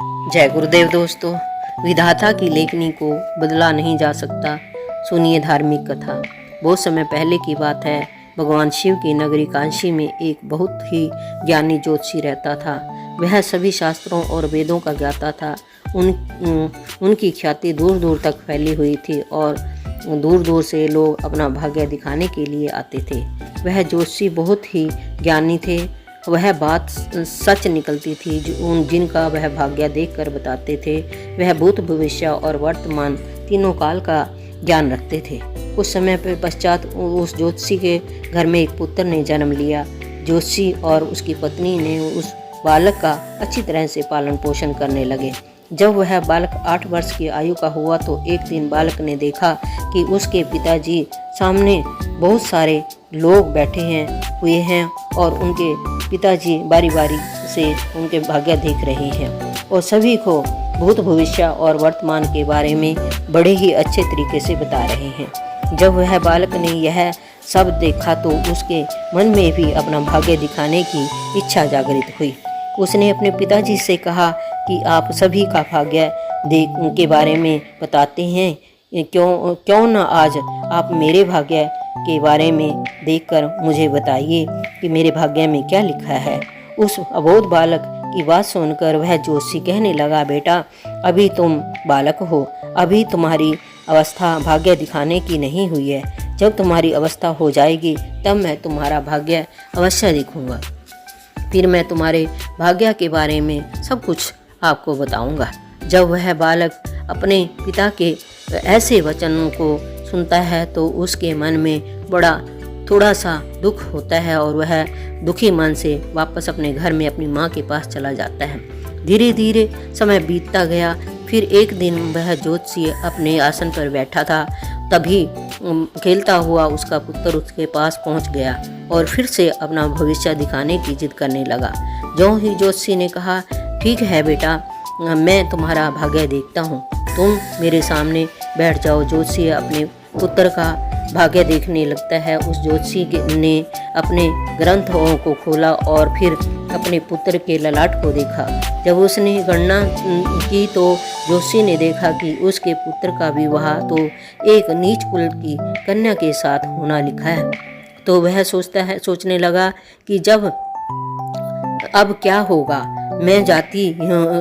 जय गुरुदेव दोस्तों। विधाता की लेखनी को बदला नहीं जा सकता। सुनिए धार्मिक कथा। बहुत समय पहले की बात है। भगवान शिव की नगरी काशी में एक बहुत ही ज्ञानी ज्योतिषी रहता था। वह सभी शास्त्रों और वेदों का ज्ञाता था। उनकी ख्याति दूर दूर तक फैली हुई थी और दूर दूर से लोग अपना भाग्य दिखाने के लिए आते थे। वह ज्योतिषी बहुत ही ज्ञानी थे। वह बात सच निकलती थी जिनका वह भाग्य देखकर बताते थे। वह भूत भविष्य और वर्तमान तीनों काल का ज्ञान रखते थे। कुछ समय पश्चात उस ज्योतिषी के घर में एक पुत्र ने जन्म लिया। ज्योतिषी और उसकी पत्नी ने उस बालक का अच्छी तरह से पालन पोषण करने लगे। जब वह बालक 8 वर्ष की आयु का हुआ तो एक दिन बालक ने देखा कि उसके पिताजी सामने बहुत सारे लोग बैठे हुए हैं और उनके पिताजी बारी बारी से उनके भाग्य देख रहे हैं और सभी को भूत भविष्य और वर्तमान के बारे में बड़े ही अच्छे तरीके से बता रहे हैं। जब वह बालक ने यह सब देखा तो उसके मन में भी अपना भाग्य दिखाने की इच्छा जागृत हुई। उसने अपने पिताजी से कहा कि आप सभी का भाग्य के बारे में बताते हैं, क्यों न आज आप मेरे भाग्य के बारे में देखकर मुझे बताइए कि मेरे भाग्य में क्या लिखा है। उस अबोध बालक की बात सुनकर वह ज्योतिषी कहने लगा, बेटा अभी तुम बालक हो, अभी तुम्हारी अवस्था भाग्य दिखाने की नहीं हुई है। जब तुम्हारी अवस्था हो जाएगी तब मैं तुम्हारा भाग्य अवश्य दिखूंगा। फिर मैं तुम्हारे भाग्य के बारे में सब कुछ आपको बताऊंगा। जब वह बालक अपने पिता के ऐसे वचनों को सुनता है तो उसके मन में थोड़ा सा दुख होता है और वह दुखी मन से वापस अपने घर में अपनी माँ के पास चला जाता है। धीरे धीरे समय बीतता गया। फिर एक दिन वह ज्योतिषी अपने आसन पर बैठा था, तभी खेलता हुआ उसका पुत्र उसके पास पहुंच गया और फिर से अपना भविष्य दिखाने की जिद करने लगा। ज्यों ही ज्योतिषी ने कहा, ठीक है बेटा, मैं तुम्हारा भाग्य देखता हूँ, तुम मेरे सामने बैठ जाओ। ज्योतिषी अपने पुत्र का भाग्य देखने लगता है। उस ज्योतिषी ने अपने ग्रंथों को खोला और फिर अपने पुत्र के ललाट को देखा। जब उसने गणना की तो ज्योतिषी ने देखा कि उसके पुत्र का विवाह तो एक नीच कुल की कन्या के साथ होना लिखा है। तो वह सोचने लगा कि अब क्या होगा। मैं जाति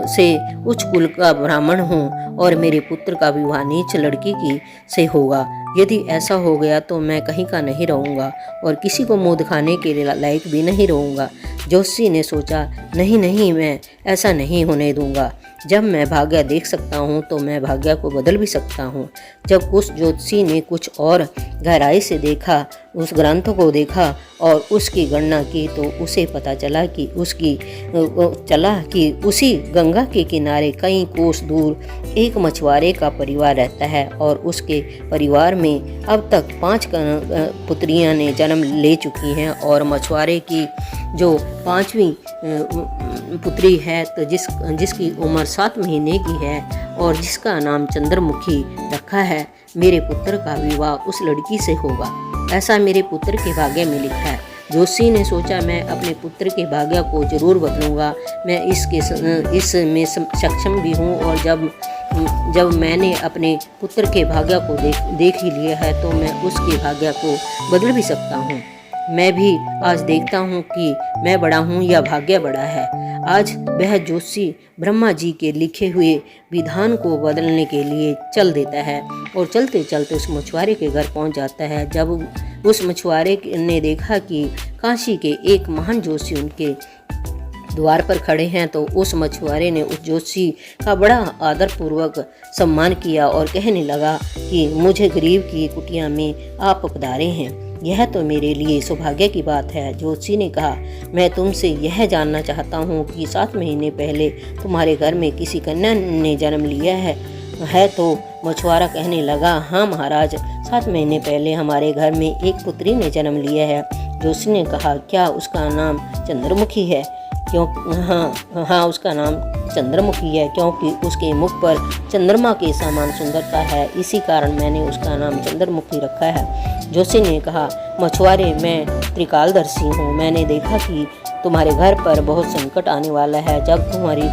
से उच्च कुल का ब्राह्मण हूँ और मेरे पुत्र का विवाह नीच लड़की से होगा। यदि ऐसा हो गया तो मैं कहीं का नहीं रहूँगा और किसी को मुँह दिखाने के लायक भी नहीं रहूँगा। ज्योतिषी ने सोचा, नहीं, मैं ऐसा नहीं होने दूँगा। जब मैं भाग्य देख सकता हूँ तो मैं भाग्य को बदल भी सकता हूँ। जब उस ज्योतिषी ने कुछ और गहराई से देखा, उस ग्रंथ को देखा और उसकी गणना की तो उसे पता चला कि उसी गंगा के किनारे कई कोस दूर एक मछुआरे का परिवार रहता है और उसके परिवार में अब तक 5 पुत्रियां ने जन्म ले चुकी हैं और मछुआरे की जो 5वीं पुत्री है तो जिसकी उम्र 7 महीने की है और जिसका नाम चंद्रमुखी रखा है। मेरे पुत्र का विवाह उस लड़की से होगा, ऐसा मेरे पुत्र के भाग्य में लिखा है। ज्योतिषी ने सोचा, मैं अपने पुत्र के भाग्य को जरूर बदलूंगा। मैं इसमें सक्षम भी हूँ और जब मैंने अपने पुत्र के भाग्य को देख ही लिया है तो मैं उसके भाग्य को बदल भी सकता हूँ। मैं भी आज देखता हूँ कि मैं बड़ा हूँ या भाग्य बड़ा है। आज वह ज्योतिषी ब्रह्मा जी के लिखे हुए विधान को बदलने के लिए चल देता है और चलते चलते उस मछुआरे के घर पहुँच जाता है। जब उस मछुआरे ने देखा कि काशी के एक महान ज्योतिषी उनके द्वार पर खड़े हैं तो उस मछुआरे ने उस ज्योतिषी का बड़ा आदरपूर्वक सम्मान किया और कहने लगा कि मुझे गरीब की कुटिया में आप पधारे हैं, यह तो मेरे लिए सौभाग्य की बात है। ज्योतिषी ने कहा, मैं तुमसे यह जानना चाहता हूँ कि 7 महीने पहले तुम्हारे घर में किसी कन्या ने जन्म लिया है तो मछुआरा कहने लगा, हाँ महाराज, 7 महीने पहले हमारे घर में एक पुत्री ने जन्म लिया है। ज्योतिषी ने कहा, क्या उसका नाम चंद्रमुखी है? हाँ, उसका नाम चंद्रमुखी है, क्योंकि उसके मुख पर चंद्रमा के समान सुंदरता है, इसी कारण मैंने उसका नाम चंद्रमुखी रखा है। ज्योतिषी ने कहा, मछुआरे, मैं त्रिकालदर्शी हूँ, मैंने देखा कि तुम्हारे घर पर बहुत संकट आने वाला है। जब तुम्हारी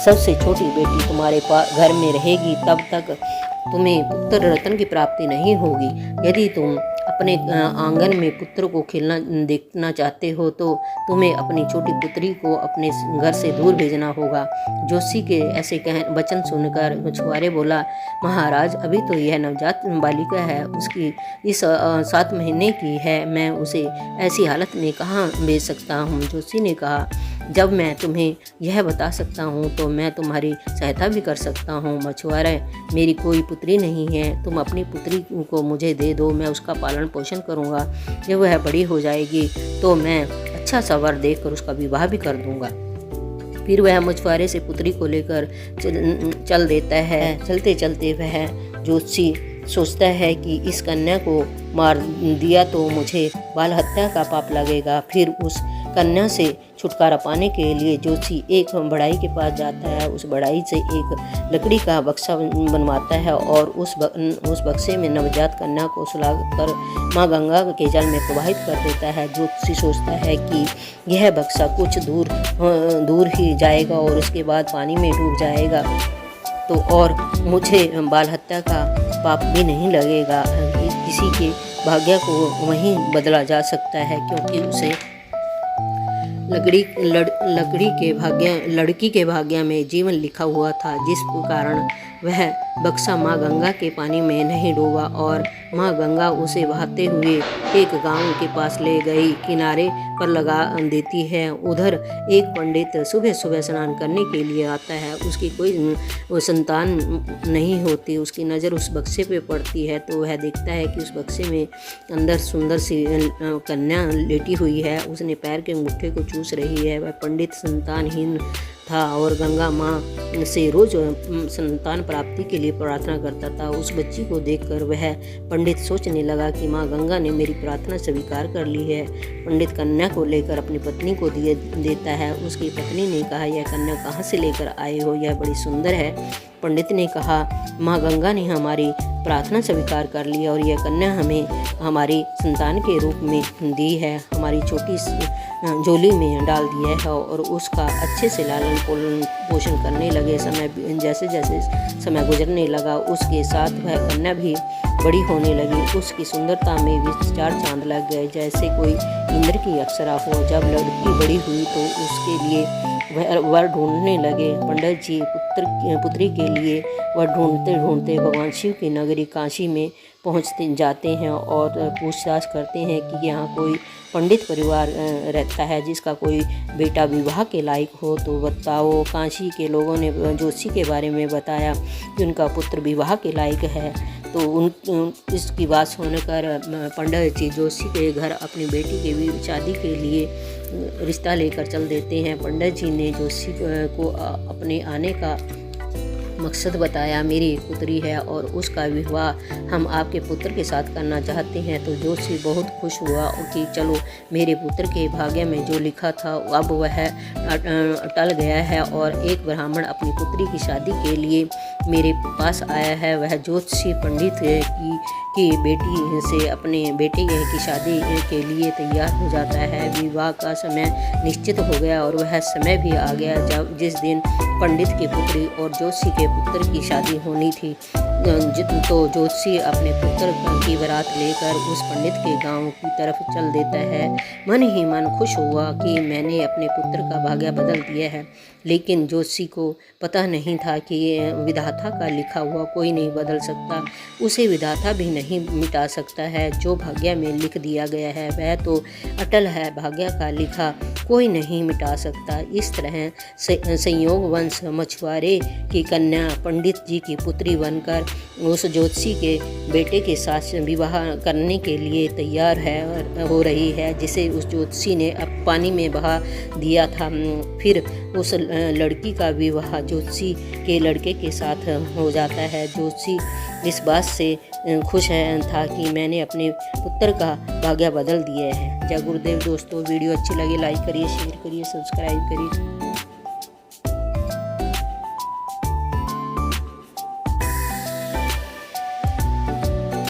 सबसे छोटी बेटी तुम्हारे घर में रहेगी तब तक तुम्हें पुत्र रत्न की प्राप्ति नहीं होगी। यदि तुम अपने आंगन में पुत्र को खेलना देखना चाहते हो तो तुम्हें अपनी छोटी पुत्री को अपने घर से दूर भेजना होगा। जोशी के ऐसे वचन सुनकर मछुआरे बोला, महाराज अभी तो यह नवजात बालिका है, उसकी इस 7 महीने की है, मैं उसे ऐसी हालत में कहाँ भेज सकता हूँ। जोशी ने कहा, जब मैं तुम्हें यह बता सकता हूँ तो मैं तुम्हारी सहायता भी कर सकता हूँ। मछुआरे, मेरी कोई पुत्री नहीं है, तुम अपनी पुत्री को मुझे दे दो, मैं उसका पालन पोषण करूँगा। जब वह बड़ी हो जाएगी तो मैं अच्छा सा वर देकर उसका विवाह भी कर दूँगा। फिर वह मछुआरे से पुत्री को लेकर चल देता है। चलते चलते वह जोशी सोचता है कि इस कन्या को मार दिया तो मुझे बाल हत्या का पाप लगेगा। फिर उस कन्या से छुटकारा पाने के लिए जोशी एक बढ़ाई के पास जाता है। उस बढ़ाई से एक लकड़ी का बक्सा बनवाता है और उस बक्से में नवजात कन्या को सुलाकर माँ गंगा के जल में प्रवाहित कर देता है। जोशी सोचता है कि यह बक्सा कुछ दूर ही जाएगा और उसके बाद पानी में डूब जाएगा तो और मुझे बाल हत्या का पाप भी नहीं लगेगा। किसी के भाग्य को वहीं बदला जा सकता है, क्योंकि उसे लड़की के भाग्य में जीवन लिखा हुआ था, जिस कारण वह बक्सा माँ गंगा के पानी में नहीं डूबा और माँ गंगा उसे बहाते हुए एक गांव के पास ले गई, किनारे पर लगा देती है। उधर एक पंडित सुबह सुबह स्नान करने के लिए आता है। उसकी कोई संतान नहीं होती। उसकी नज़र उस बक्से पे पड़ती है तो वह देखता है कि उस बक्से में अंदर सुंदर सी कन्या लेटी हुई है। उसने पैर के अंगूठे को चूस रही है। वह पंडित संतानहीन था और गंगा माँ से रोज संतान प्राप्ति के लिए प्रार्थना करता था। उस बच्ची को देखकर वह पंडित सोचने लगा कि माँ गंगा ने मेरी प्रार्थना स्वीकार कर ली है। पंडित कन्या को लेकर अपनी पत्नी को देता है। उसकी पत्नी ने कहा, यह कन्या कहाँ से लेकर आए हो, यह बड़ी सुंदर है। पंडित ने कहा, माँ गंगा ने हमारी प्रार्थना स्वीकार कर ली और यह कन्या हमें हमारी संतान के रूप में दी है, हमारी छोटी झोली में डाल दिया है और उसका अच्छे से लालन पोषण करने लगे। जैसे जैसे समय गुजरने लगा उसके साथ वह कन्या भी बड़ी होने लगी। उसकी सुंदरता में भी 4 चांद लग गए, जैसे कोई इंद्र की अप्सरा हो। जब लड़की बड़ी हुई तो उसके लिए वह वर ढूंढने लगे। पंडित जी पुत्री के लिए वर ढूंढते ढूंढते भगवान शिव की नगरी काशी में पहुंचते जाते हैं और पूछताछ करते हैं कि यहाँ कोई पंडित परिवार रहता है जिसका कोई बेटा विवाह के लायक हो तो बताओ। काशी के लोगों ने जोशी के बारे में बताया कि उनका पुत्र विवाह के लायक है। तो इसकी बात सुनकर पंडित जी जोशी के घर अपनी बेटी की शादी के लिए रिश्ता लेकर चल देते हैं। पंडित जी ने जोशी को अपने आने का मकसद बताया, मेरी पुत्री है और उसका विवाह हम आपके पुत्र के साथ करना चाहते हैं। तो जोशी बहुत खुश हुआ कि चलो, मेरे पुत्र के भाग्य में जो लिखा था अब वह टल गया है और एक ब्राह्मण अपनी पुत्री की शादी के लिए मेरे पास आया है। वह जोशी पंडित की बेटी से अपने बेटे की शादी के लिए तैयार हो जाता है। विवाह का समय निश्चित हो गया और वह समय भी आ गया जिस दिन पंडित की पुत्री और जोशी के पुत्र की शादी होनी थी। तो जोशी अपने पुत्र की बारात लेकर उस पंडित के गांव की तरफ चल देता है। मन ही मन खुश हुआ कि मैंने अपने पुत्र का भाग्य बदल दिया है। लेकिन जोशी को पता नहीं था कि विधाता का लिखा हुआ कोई नहीं बदल सकता, उसे विधाता भी नहीं मिटा सकता है। जो भाग्य में लिख दिया गया है वह तो अटल है, भाग्य का लिखा कोई नहीं मिटा सकता। इस तरह संयोगवश मछुआरे की कन्या पंडित जी की पुत्री बनकर उस जोशी के बेटे के साथ विवाह करने के लिए तैयार हो रही है, जिसे उस जोशी ने अब पानी में बहा दिया था। फिर उस लड़की का विवाह जोशी के लड़के के साथ हो जाता है। जोशी इस बात से खुश था कि मैंने अपने पुत्र का भाग्य बदल दिया है। जय गुरुदेव। दोस्तों, वीडियो अच्छी लगी लाइक करिए, शेयर करिए, सब्सक्राइब करिए।